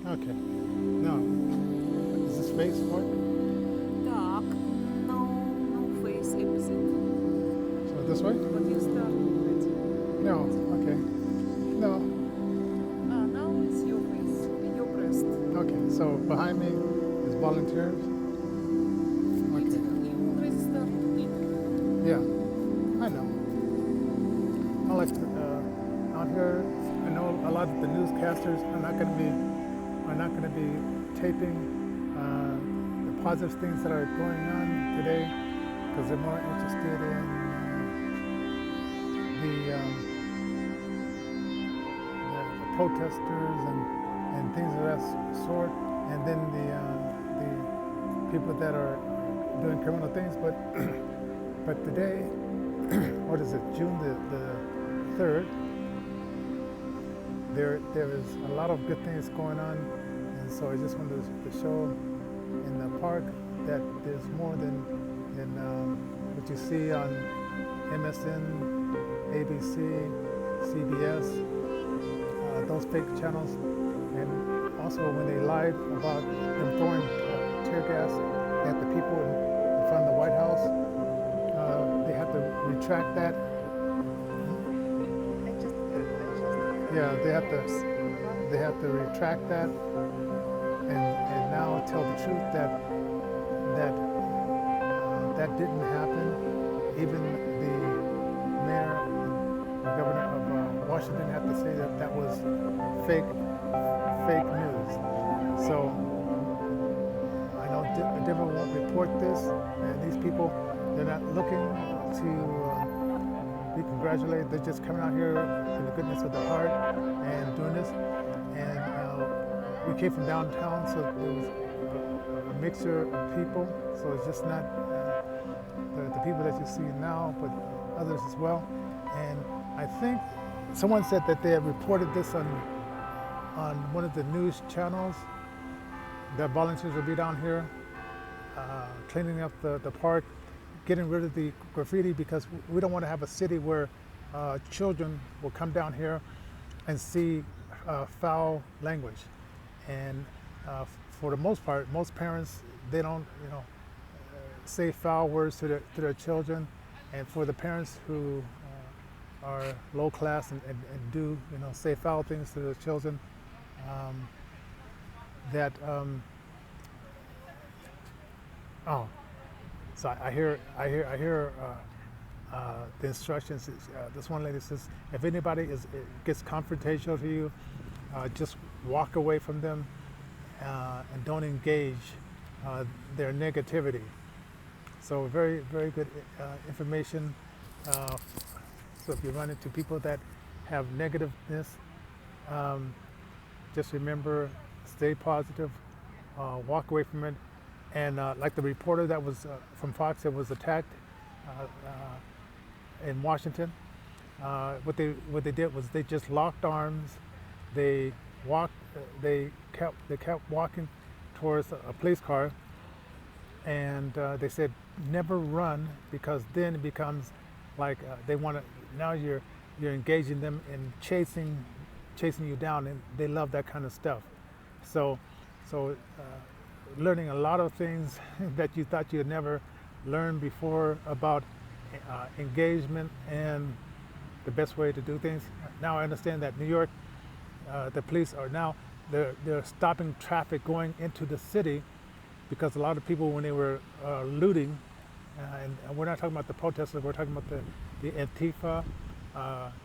Okay. No. Is this face work? Так, no face opposite. So this way? But you start already. No. Okay. No. Now it's your face, your breast. Okay. So behind me is volunteers. Okay. You already started. Yeah. I know. I like to, out here. I know a lot of the newscasters are not going to be taping the positive things that are going on today because they're more interested in the protesters and things of that sort, and then the people that are doing criminal things. But but today, what is it? June the 3rd. There is a lot of good things going on, and so I just wanted to show in the park that there's more than what you see on MSN, ABC, CBS, those fake channels, and also when they lied about them throwing tear gas at the people in front of the White House, they had to retract that. Yeah, they have to retract that and now tell the truth that didn't happen. Even the mayor and governor of Washington had to say that was fake news. So I know Denver won't report this, and these people, they're not looking to be congratulated. They're just coming out here in the goodness of their heart and doing this. And we came from downtown, so there was a mixture of people. So it's just not the people that you see now, but others as well. And I think someone said that they had reported this on one of the news channels, that volunteers will be down here cleaning up the park, getting rid of the graffiti, because we don't want to have a city where children will come down here and see foul language. And for the most part, most parents, they don't, say foul words to their children. And for the parents who are low class and do, say foul things to their children, so I hear the instructions. This one lady says, if anybody gets confrontational to you, just walk away from them and don't engage their negativity. So very, very good information. So if you run into people that have negativeness, just remember, stay positive, walk away from it. And like the reporter that was from Fox that was attacked in Washington, what they did was they just locked arms. They kept walking towards a police car, and they said never run, because then it becomes like they want to. Now you're engaging them in chasing you down, and they love that kind of stuff. So. Learning a lot of things that you thought you'd never learned before about engagement and the best way to do things. Now I understand that New York, the police are now they're stopping traffic going into the city, because a lot of people, when they were looting, and we're not talking about the protesters, we're talking about the Antifa,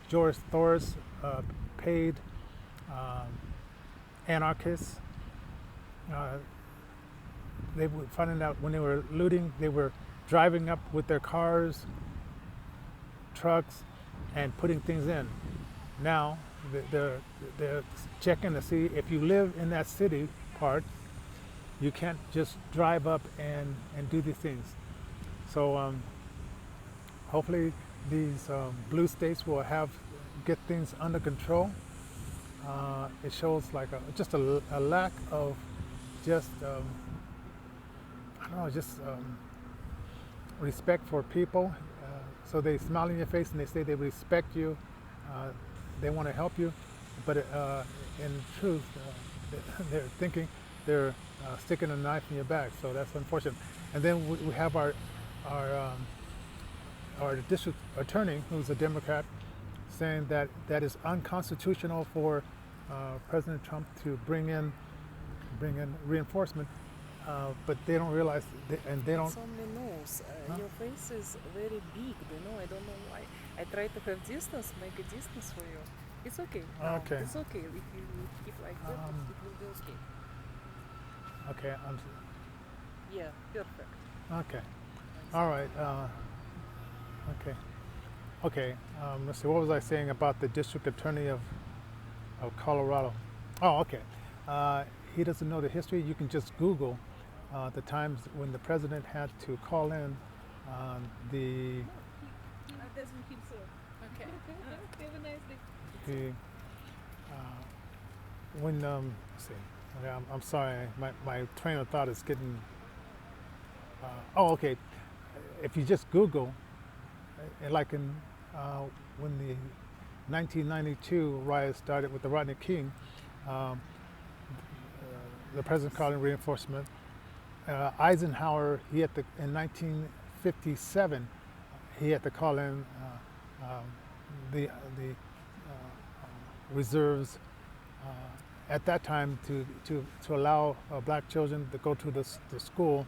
George Soros paid anarchists. They were finding out when they were looting, they were driving up with their cars, trucks, and putting things in. Now they're checking to see if you live in that city part, you can't just drive up and do these things. So hopefully these blue states will get things under control. It shows like just a lack of just respect for people. So they smile in your face and they say they respect you. They want to help you, but in truth, they're thinking they're sticking a knife in your back. So that's unfortunate. And then we have our our district attorney, who's a Democrat, saying that that is unconstitutional for President Trump to bring in reinforcement, but they don't realize, and they don't. It's only nose. Huh? Your face is very big, I don't know why. I try to have distance, make a distance for you. It's okay. Now. Okay. It's okay. If you keep like that, it will be okay. Okay, Yeah, perfect. okay, all right. Okay, okay. Let's see. What was I saying about the district attorney of Colorado? Oh, okay. He doesn't know the history. You can just Google the times when the president had to call in the Doesn't keep so. Okay. Have a nice day. the when let's see. Okay, I'm sorry. My train of thought is getting. Oh, okay. If you just Google, like in when the 1992 riot started with the Rodney King, the president called in reinforcement. Eisenhower, in 1957, he had to call in the reserves at that time to allow black children to go to the school.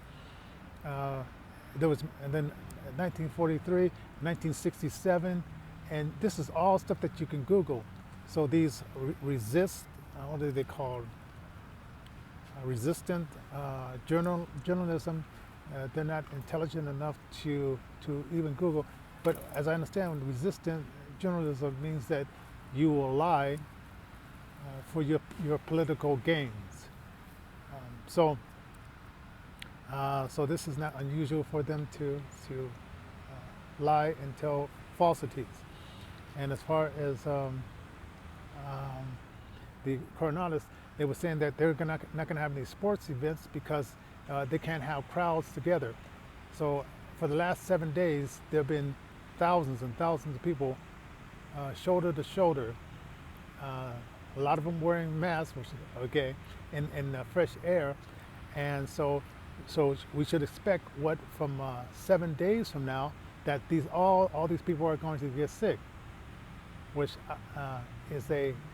There was, and then 1943, 1967, and this is all stuff that you can Google. So these resist, what are they called? Resistant journalism. They're not intelligent enough to even Google. But as I understand, resistant journalism means that you will lie for your political gains. So this is not unusual for them to lie and tell falsities. And as far as the Coronadists, they were saying that they're not going to have any sports events because they can't have crowds together. So for the last 7 days, there have been thousands and thousands of people shoulder to shoulder, a lot of them wearing masks, which is okay, in fresh air. And so we should expect what from 7 days from now that all these people are going to get sick, which is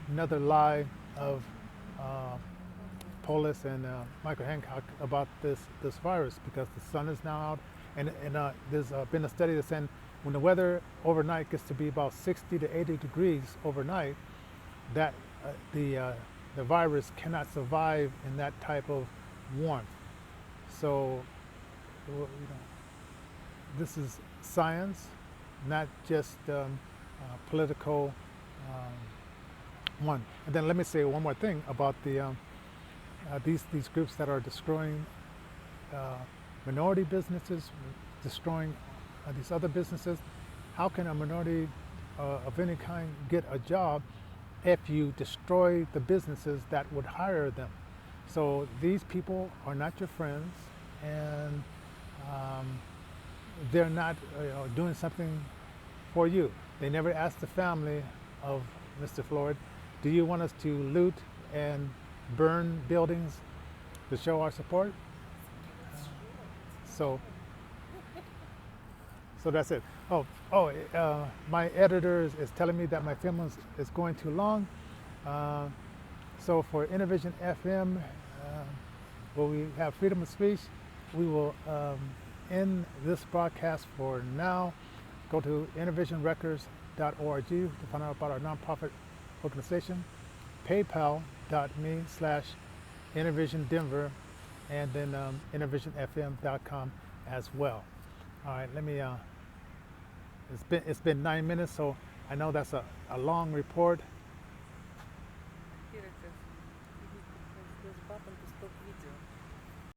another lie of Polis and Michael Hancock about this virus, because the sun is now out, and there's been a study that's saying when the weather overnight gets to be about 60 to 80 degrees overnight, that the virus cannot survive in that type of warmth. So, this is science, not just political one. And then let me say one more thing about these groups that are destroying minority businesses, destroying these other businesses. How can a minority of any kind get a job if you destroy the businesses that would hire them? So these people are not your friends, and they're not doing something for you. They never asked the family of Mr. Floyd, do you want us to loot and burn buildings to show our support? So that's it. My editor is telling me that my film is going too long. So for Intervision FM, where we have freedom of speech, we will end this broadcast for now. Go to intervisionrecords.org to find out about our nonprofit organization, paypal.me/IntervisionDenver, and then intervisionfm.com as well. All right, let me. It's been 9 minutes, so I know that's a long report.